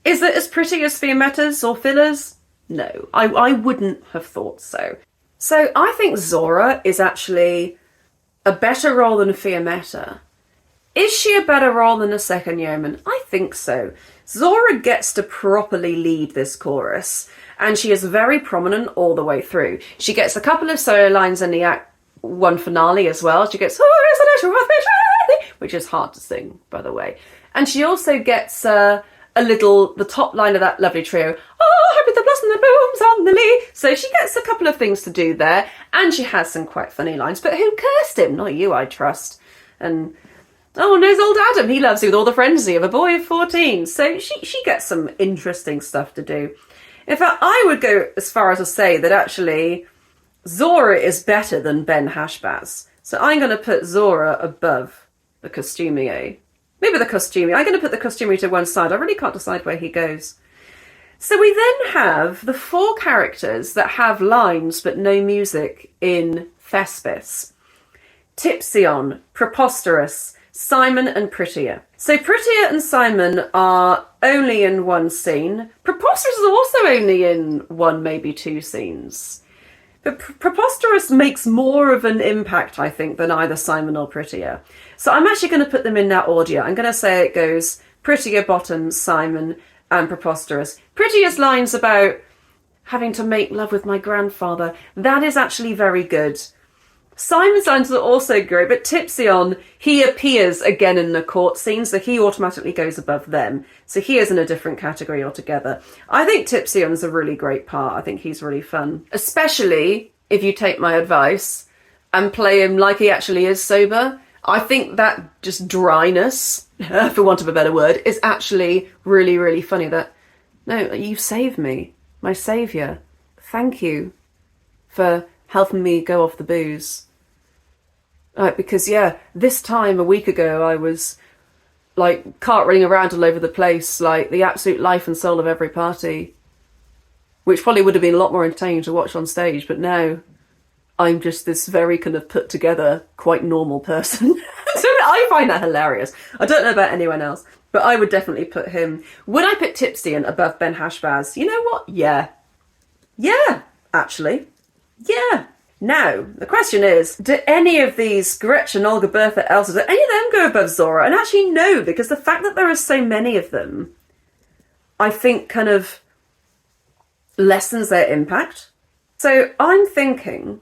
Is it as pretty as Fiametta's or Phylla's? No, I wouldn't have thought so. So I think Zorah is actually a better role than Fiametta. Is she a better role than a Second Yeoman? I think so. Zorah gets to properly lead this chorus, and she is very prominent all the way through. She gets a couple of solo lines in the Act 1 finale as well. She gets, "Oh, isn't it worth it?" which is hard to sing, by the way. And she also gets the top line of that lovely trio, "Oh, happy the blossom that blooms on the lea." So she gets a couple of things to do there, and she has some quite funny lines. But who cursed him? Not you, I trust. And Oh, and there's old Adam. He loves you with all the frenzy of a boy of 14. So she gets some interesting stuff to do. In fact, I would go as far as to say that actually Zorah is better than Ben Hashbaz. So I'm going to put Zorah above the costumier. Maybe the costumier. I'm going to put the costumier to one side. I really can't decide where he goes. So we then have the 4 characters that have lines but no music in Thespis. Tipsion, Preposterous, Simon and Prettier. So Prettier and Simon are only in one scene. Preposterous is also only in 1, maybe 2 scenes. But Preposterous makes more of an impact, I think, than either Simon or Prettier. So I'm actually going to put them in that order. I'm going to say it goes Prettier, Bottom, Simon and Preposterous. Prettier's lines about having to make love with my grandfather, that is actually very good. Simon's lines are also great, but Tipsion, he appears again in the court scene, so he automatically goes above them. So he is in a different category altogether. I think Tipsion's a really great part. I think he's really fun. Especially if you take my advice and play him like he actually is sober. I think that just dryness, for want of a better word, is actually really, really funny. That, no, you saved me, my saviour. Thank you for helping me go off the booze. Because, yeah, this time a week ago I was, like, cartwheeling around all over the place, like the absolute life and soul of every party. Which probably would have been a lot more entertaining to watch on stage, but now I'm just this very kind of put together, quite normal person. So I find that hilarious. I don't know about anyone else, but I would definitely put him. Would I put Tipsion above Ben Hashbaz? You know what? Yeah. Yeah, actually. Yeah. Now, the question is, do any of these, Gretchen, Olga, Bertha, Elsa, do any of them go above Zorah? And actually no, because the fact that there are so many of them, I think kind of lessens their impact. So I'm thinking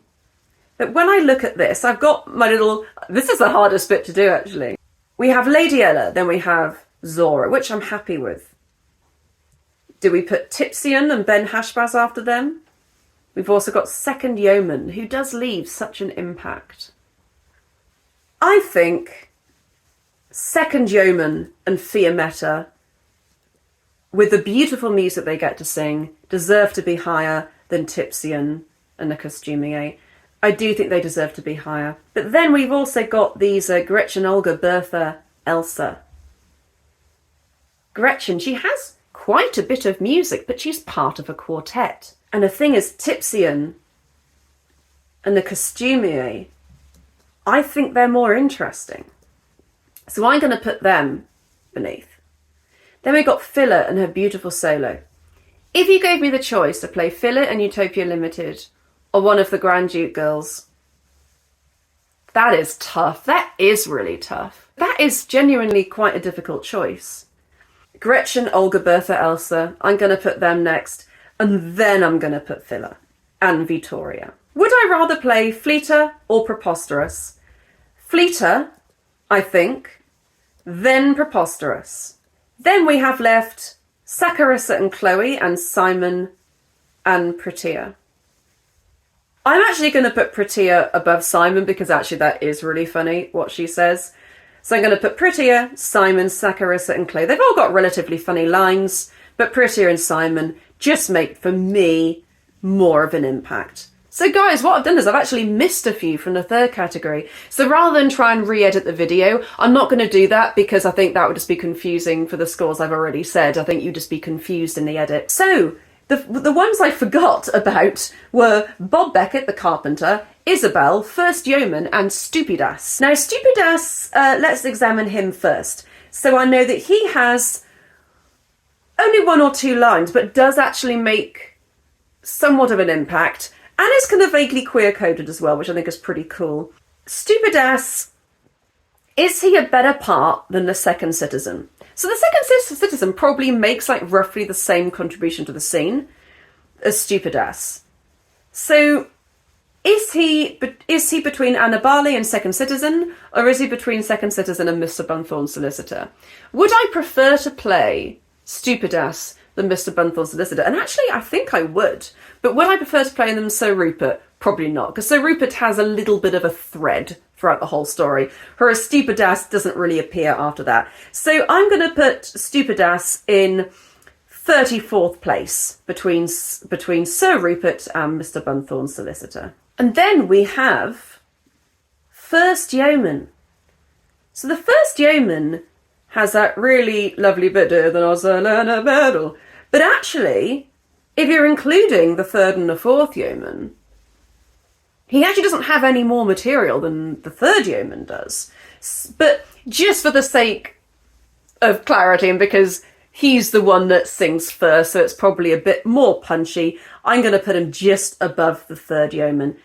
that when I look at this, I've got my little, this is the hardest bit to do actually. We have Lady Ella, then we have Zorah, which I'm happy with. Do we put Tipsion and Ben Hashbaz after them? We've also got Second Yeoman, who does leave such an impact. I think Second Yeoman and Fiametta, with the beautiful music they get to sing, deserve to be higher than Tipsion and the costumier. I do think they deserve to be higher. But then we've also got these Gretchen, Olga, Bertha, Elsa. Gretchen, she has quite a bit of music, but she's part of a quartet. And the thing is, Tipsion and the costumier, I think they're more interesting. So I'm going to put them beneath. Then we've got Phylla and her beautiful solo. If you gave me the choice to play Phylla and Utopia Limited or one of the Grand Duke girls, that is tough. That is really tough. That is genuinely quite a difficult choice. Gretchen, Olga, Bertha, Elsa, I'm going to put them next. And then I'm going to put Phylla and Vittoria. Would I rather play Fleeter or Preposterous? Fleeter, I think, then Preposterous. Then we have left Saccharissa and Chloe and Simon and Prettier. I'm actually going to put Prettier above Simon because actually that is really funny what she says. So I'm going to put Prettier, Simon, Saccharissa and Chloe. They've all got relatively funny lines, but Prettier and Simon just make, for me, more of an impact. So guys, what I've done is I've actually missed a few from the third category. So rather than try and re-edit the video, I'm not going to do that because I think that would just be confusing for the scores I've already said. I think you'd just be confused in the edit. So the ones I forgot about were Bob Becket, the carpenter, Isabel, First Yeoman and Stupidas. Now Stupidas, let's examine him first. So I know that he has only 1 or 2 lines, but does actually make somewhat of an impact, and is kind of vaguely queer-coded as well, which I think is pretty cool. Stupidas, is he a better part than the Second Citizen? So the Second Citizen probably makes like roughly the same contribution to the scene as Stupidas. So is he between Annabale and Second Citizen, or is he between Second Citizen and Mr. Bunthorne's solicitor? Would I prefer to play Stupidas than Mr. Bunthorne's solicitor. And actually, I think I would. But would I prefer to play them Sir Rupert? Probably not, because Sir Rupert has a little bit of a thread throughout the whole story. Her stupidass doesn't really appear after that. So I'm going to put stupidass in 34th place between Sir Rupert and Mr. Bunthorne's solicitor. And then we have First Yeoman. So the First Yeoman has that really lovely bit, than us in a battle. But actually, if you're including the third and the fourth yeoman, he actually doesn't have any more material than the third yeoman does. But just for the sake of clarity, and because he's the one that sings first, so it's probably a bit more punchy, I'm going to put him just above the third yeoman.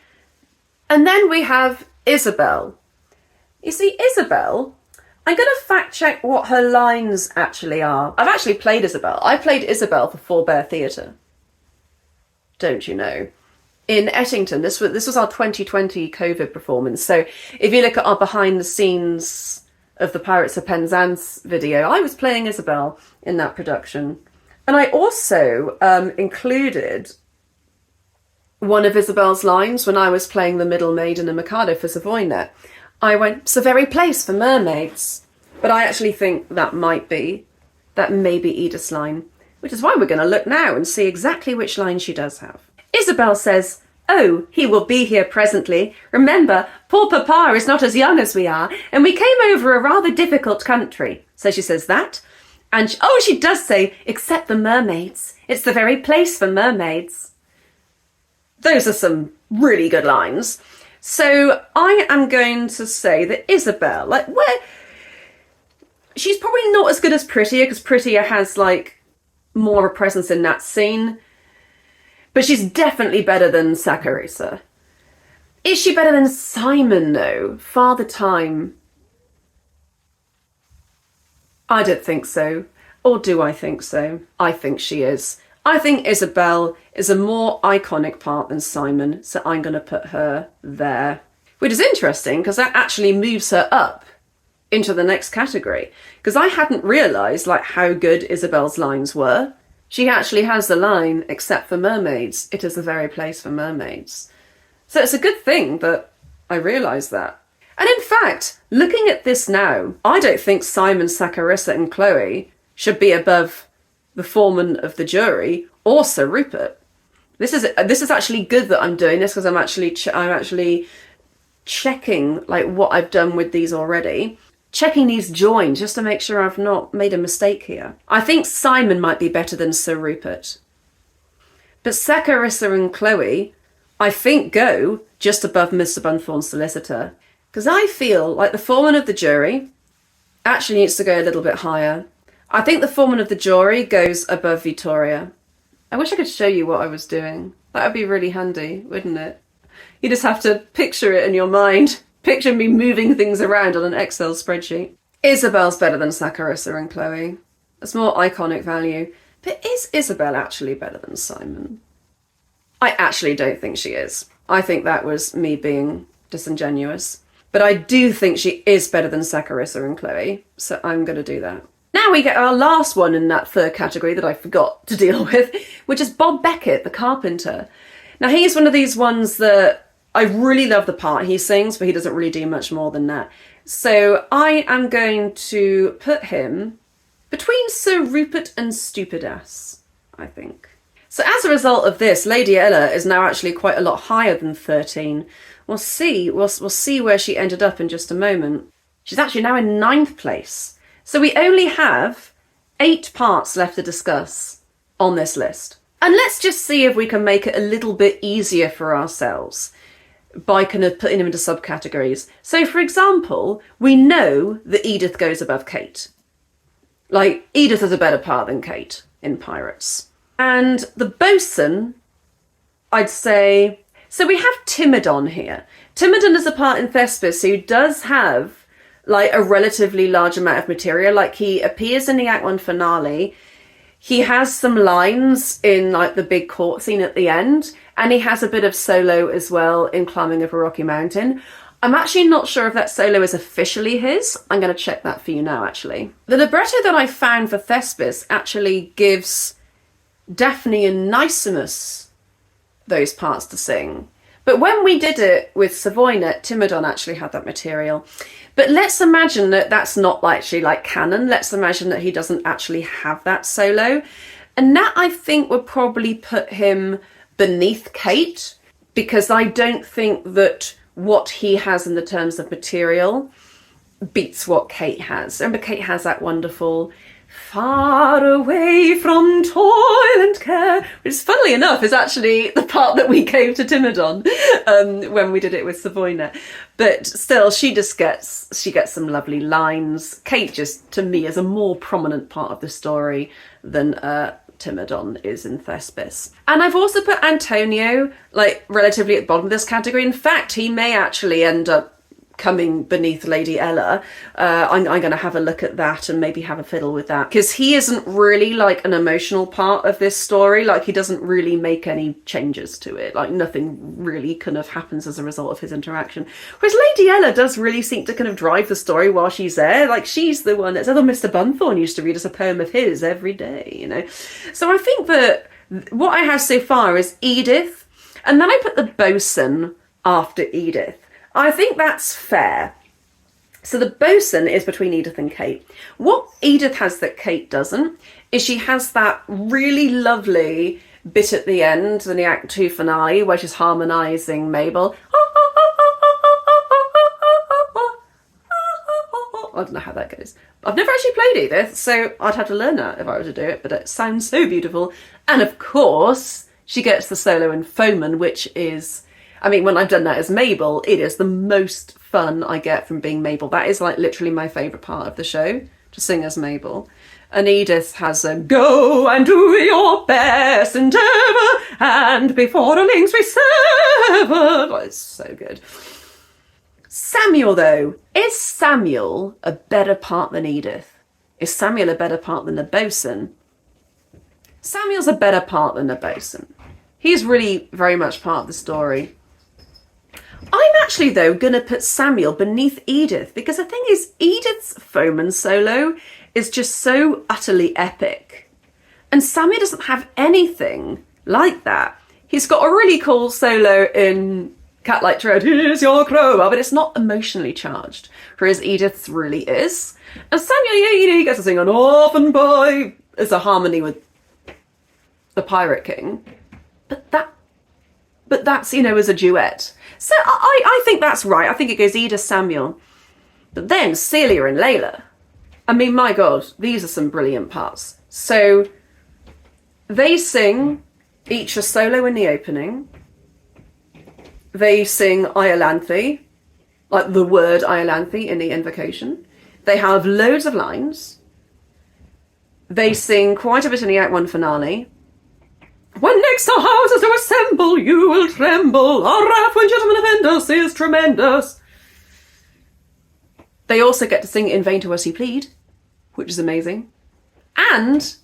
And then we have Isabel. You see, Isabel, I'm going to fact check what her lines actually are. I've actually played Isabel. I played Isabel for Forbear Theatre. Don't you know? In Ettington, this was our 2020 COVID performance. So if you look at our behind the scenes of the Pirates of Penzance video, I was playing Isabel in that production. And I also included one of Isabel's lines when I was playing the Middle Maid in the Mikado for Savoynet. I went, "It's the very place for mermaids." But I actually think that may be Edith's line, which is why we're going to look now and see exactly which line she does have. Isabel says, "Oh, he will be here presently. Remember, poor Papa is not as young as we are, and we came over a rather difficult country." So she says that. And she does say, "Except the mermaids. It's the very place for mermaids." Those are some really good lines. So I am going to say that Isabel, she's probably not as good as Prettier, because Prettier has more of a presence in that scene. But she's definitely better than Saccharissa. Is she better than Simon, though? Father Time? I don't think so. Or do I think so? I think she is. I think Isabel is a more iconic part than Simon, so I'm going to put her there. Which is interesting, because that actually moves her up into the next category. Because I hadn't realised how good Isabel's lines were. She actually has the line, "Except for mermaids, it is the very place for mermaids." So it's a good thing that I realised that. And in fact, looking at this now, I don't think Simon, Saccharissa and Chloe should be above the foreman of the jury or Sir Rupert. This is actually good that I'm doing this, because I'm actually checking what I've done with these already. Checking these joins just to make sure I've not made a mistake here. I think Simon might be better than Sir Rupert. But Saccharissa and Chloe, I think, go just above Mr. Bunthorne's solicitor. Because I feel like the foreman of the jury actually needs to go a little bit higher. I think the foreman of the jury goes above Vittoria. I wish I could show you what I was doing. That would be really handy, wouldn't it? You just have to picture it in your mind. Picture me moving things around on an Excel spreadsheet. Isabel's better than Saccharissa and Chloe. It's more iconic value. But is Isabel actually better than Simon? I actually don't think she is. I think that was me being disingenuous. But I do think she is better than Saccharissa and Chloe, so I'm going to do that. Now we get our last one in that third category that I forgot to deal with, which is Bob Becket, the carpenter. Now he's one of these ones that I really love the part he sings, but he doesn't really do much more than that. So I am going to put him between Sir Rupert and Stupidass, I think. So as a result of this, Lady Ella is now actually quite a lot higher than 13. We'll see where she ended up in just a moment. She's actually now in 9th place. So we only have 8 parts left to discuss on this list. And let's just see if we can make it a little bit easier for ourselves by kind of putting them into subcategories. So for example, we know that Edith goes above Kate. Edith is a better part than Kate in Pirates. And the bosun, I'd say... So we have Timidon here. Timidon is a part in Thespis who does have a relatively large amount of material. He appears in the Act 1 finale. He has some lines in the big court scene at the end, and he has a bit of solo as well in Climbing Up a Rocky Mountain. I'm actually not sure if that solo is officially his. I'm going to check that for you now, actually. The libretto that I found for Thespis actually gives Daphne and Nicemus those parts to sing. But when we did it with Savoyna, Timidon actually had that material. But let's imagine that that's not actually like canon. Let's imagine that he doesn't actually have that solo. And that, I think, would probably put him beneath Kate, because I don't think that what he has in the terms of material beats what Kate has. Remember, Kate has that wonderful "Far away from toil and care," which, funnily enough, is actually the part that we gave to Timidon when we did it with Savoyna. But still, she gets some lovely lines. Kate just, to me, is a more prominent part of the story than Timidon is in Thespis. And I've also put Antonio, like, relatively at the bottom of this category. In fact, he may actually end up coming beneath Lady Ella. I'm going to have a look at that and maybe have a fiddle with that, because he isn't really like an emotional part of this story. Like, he doesn't really make any changes to it. Like, nothing really kind of happens as a result of his interaction. Whereas Lady Ella does really seem to kind of drive the story while she's there. Like, she's the one that's, although Mr. Bunthorne used to read us a poem of his every day, you know. So I think that what I have so far is Edith, and then I put the bosun after Edith. I think that's fair. So the bosun is between Edith and Kate. What Edith has that Kate doesn't is she has that really lovely bit at the end in the Act 2 finale where she's harmonising Mabel. I don't know how that goes. I've never actually played Edith, so I'd have to learn that if I were to do it, but it sounds so beautiful. And of course, she gets the solo in Foreman, which is, I mean, when I've done that as Mabel, it is the most fun I get from being Mabel. That is like literally my favourite part of the show, to sing as Mabel. And Edith has a "Go and do your best endeavour, and before the links we sever." Oh, it's so good. Samuel, though, is Samuel a better part than Edith? Is Samuel a better part than the bosun? Samuel's a better part than the bosun. He's really very much part of the story. I'm actually, though, going to put Samuel beneath Edith, because the thing is, Edith's Foreman solo is just so utterly epic. And Samuel doesn't have anything like that. He's got a really cool solo in Cat Like Tread, "Here's your crowbar," but it's not emotionally charged, whereas Edith's really is. And Samuel, he gets to sing "An Orphan Boy" as a harmony with the Pirate King. But that's, you know, as a duet. So I think that's right. I think it goes Edith, Samuel. But then Celia and Leila. I mean, my God, these are some brilliant parts. So they sing each a solo in the opening. They sing Iolanthe, like the word Iolanthe in the invocation. They have loads of lines. They sing quite a bit in the Act 1 finale. "When next our houses do assemble, you will tremble. Our wrath when gentlemen offend us is tremendous." They also get to sing "In vain to us you plead," which is amazing. And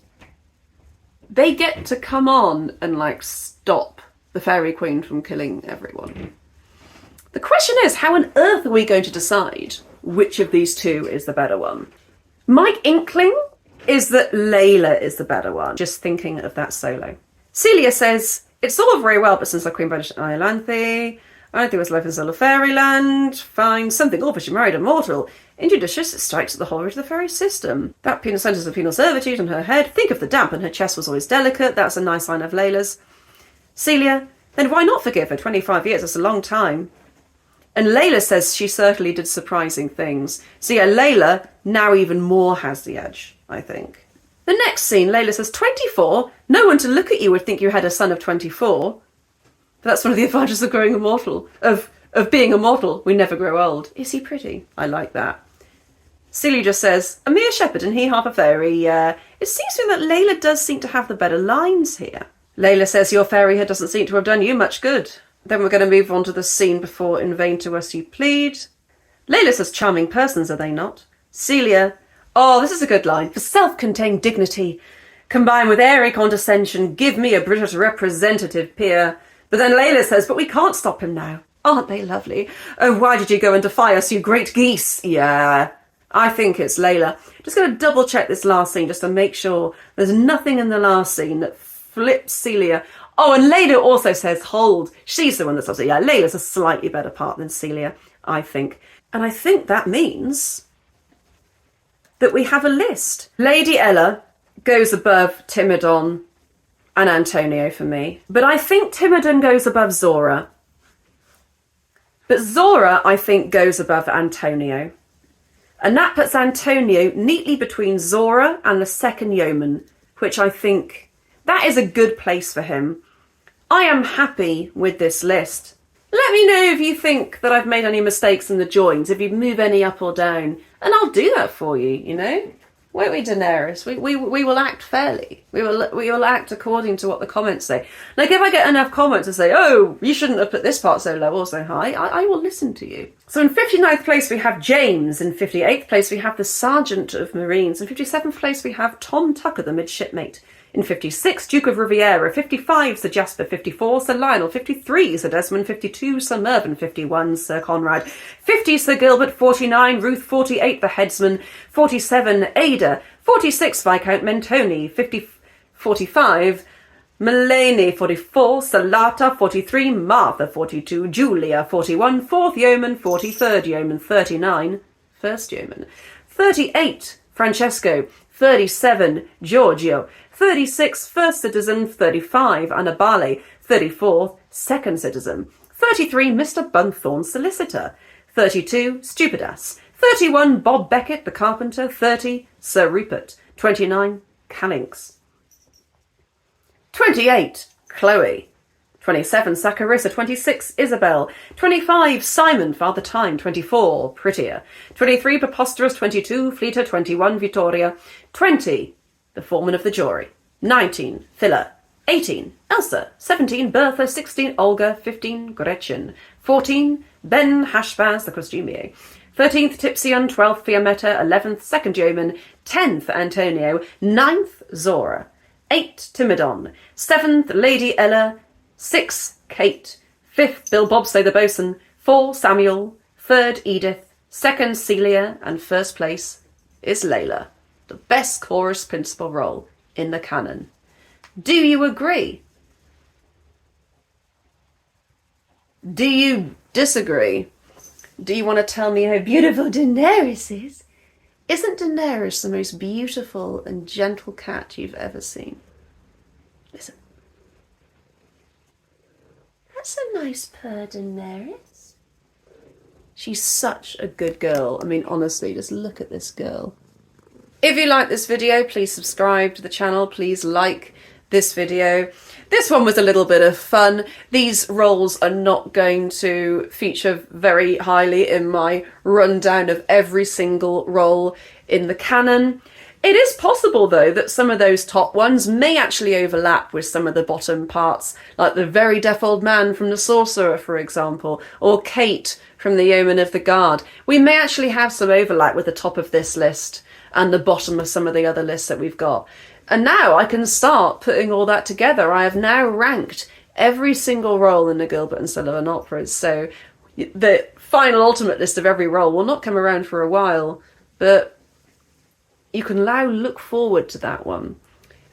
they get to come on and, like, stop the Fairy Queen from killing everyone. The question is, how on earth are we going to decide which of these two is the better one? My inkling is that Leila is the better one, just thinking of that solo. Celia says, "It's all very well, but since the Queen banished Iolanthe, Iolanthe was left in Zola Fairyland. Fine, something awful, she married a mortal. Injudicious, it strikes at the whole of the fairy system. That penal sentence of penal servitude on her head. Think of the damp, and her chest was always delicate." That's a nice line of Leila's. Celia, "Then why not forgive her? 25 years, that's a long time." And Leila says she certainly did surprising things. So yeah, Leila now even more has the edge, I think. The next scene, Leila says, 24? No one to look at you would think you had a son of 24. But that's one of the advantages of growing immortal, of being immortal. We never grow old. Is he pretty? I like that. Celia just says, "A mere shepherd and he half a fairy." It seems to me that Leila does seem to have the better lines here. Leila says, "Your fairyhood doesn't seem to have done you much good." Then we're going to move on to the scene before "In vain to us you plead." Leila says, "Charming persons, are they not?" Celia, "Oh, this is a good line. For self-contained dignity, combined with airy condescension, give me a British representative peer." But then Leila says, "But we can't stop him now. Aren't they lovely? Oh, why did you go and defy us, you great geese?" Yeah, I think it's Leila. Just going to double check this last scene just to make sure there's nothing in the last scene that flips Celia. Oh, and Leila also says, hold. She's the one that's obviously, yeah, Leila's a slightly better part than Celia, I think. And I think that means that we have a list. Lady Ella goes above Timidon and Antonio for me. But I think Timidon goes above Zorah. But Zorah, I think, goes above Antonio. And that puts Antonio neatly between Zorah and the Second Yeoman, which I think that is a good place for him. I am happy with this list. Let me know if you think that I've made any mistakes in the joins, if you move any up or down, and I'll do that for you, you know? Won't we, Daenerys? We will act fairly. We will act according to what the comments say. Like, if I get enough comments to say, oh, you shouldn't have put this part so low or so high, I will listen to you. So in 59th place we have James. In 58th place we have the Serjeant of Marines. In 57th place we have Tom Tucker, the midshipmate. In 56, Duke of Riviera. 55, Sir Jasper. 54, Sir Lionel. 53, Sir Desmond. 52, Sir Mervyn. 51, Sir Conrad. 50, Sir Gilbert. 49, Ruth. 48, the headsman. 47, Ada. 46, Viscount Mentone. 45, Mulaney. 44, Salata. 43, Martha. 42, Julia. 41, Fourth Yeoman. 40, Third Yeoman. 39, First Yeoman. 38, Francesco. 37, Giorgio. 36, First Citizen. 35, Annabale. 34, Second Citizen. 33, Mr. Bunthorne, Solicitor. 32, Stupidass. 31, Bob Becket, the Carpenter. 30, Sir Rupert. 29, Calinx. 28, Chloe. 27, Saccharissa. 26, Isabel. 25, Simon, Father Time. 24, Prettier. 23, Preposterous. 22, Fleeter. 21, Vittoria. 20, the Foreman of the Jury. 19, Phylla. 18, Elsa. 17, Bertha. 16, Olga. 15, Gretchen. 14, Ben Hashbaz, the costumier. 13th, Tipsion. 12th, Fiametta. 11th, Second Yeoman. 10th, Antonio. 9th, Zorah. 8th, Timidon. 7th, Lady Ella. 6th, Kate. 5th, Bill Bobstay, the boatswain. 4, Samuel. 3rd, Edith. 2nd, Celia. And 1st place is Leila, the best chorus principal role in the canon. Do you agree? Do you disagree? Do you want to tell me how beautiful Daenerys is? Isn't Daenerys the most beautiful and gentle cat you've ever seen? Listen. That's a nice purr, Daenerys. She's such a good girl. I mean, honestly, just look at this girl. If you like this video, please subscribe to the channel. Please like this video. This one was a little bit of fun. These roles are not going to feature very highly in my rundown of every single role in the canon. It is possible, though, that some of those top ones may actually overlap with some of the bottom parts, like the very deaf old man from The Sorcerer, for example, or Kate from the Yeoman of the Guard. We may actually have some overlap with the top of this list and the bottom of some of the other lists that we've got. And now I can start putting all that together. I have now ranked every single role in the Gilbert and Sullivan operas, so the final ultimate list of every role will not come around for a while, but you can now look forward to that one.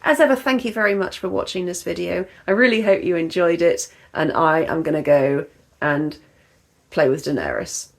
As ever, thank you very much for watching this video. I really hope you enjoyed it, and I am going to go and play with Daenerys.